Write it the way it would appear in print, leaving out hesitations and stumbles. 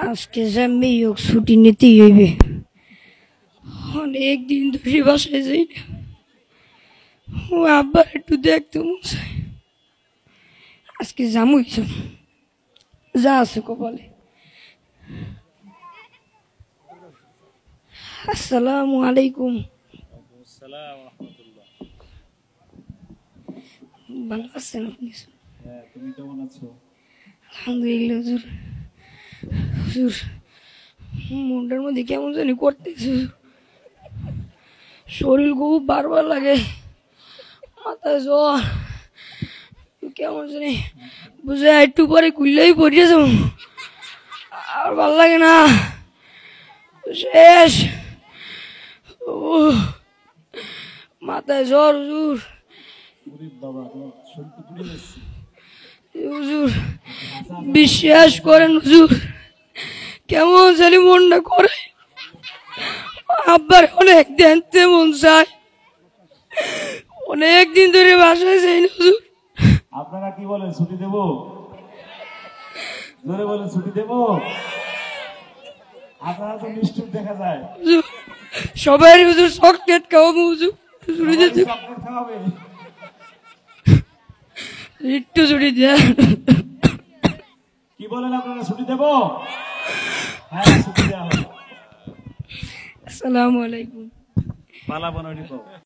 আজকে যেমনি হোক ছুটি নিতেই হইবে। অনেক দিন ধরে বাসায় যাই না, ও আব্বার একটু দেখতে মন চায়। আজকে যামই যা আছে কপালে। আসসালামু আলাইকুম। ভালো আছেন আপনি? তুমি কেমন আছো? আলহামদুলিল্লাহ হুজুর। হুজুর মনটার মধ্যে কেমন জানি করতেছে, শরীর খুব বারবার লাগে, মাথায় জ্বর, কেমন জানি বুঝে একটু পরে কুললেই পড়িয়ে যাবো, আর ভাল লাগে না, শেষ। মাথায় জ্বর হুজুর। হুজুর বিশ্বাস করেন হুজুর, কেমন জানি মনটা করে, আব্বার অনেক দেখতে মন চায়, অনেক দিন ধরে বাসায় যাই না হুজুর। আপনারা কি বলেন, ছুটি দেব? জোরে বলেন, ছুটি দেব? আপনারা তো নিষ্ঠুর দেখা যায়। সবাই হুজুর চকলেট খাওয়াবো হুজুর, চকলেট খাওয়াবে? একটু ছুটি দেন। কি বলেন আপনারা, ছুটি দেব? হ্যাঁ, ছুটি দেওয়া হবে। আসসালামু আলাইকুম। পালাবো না।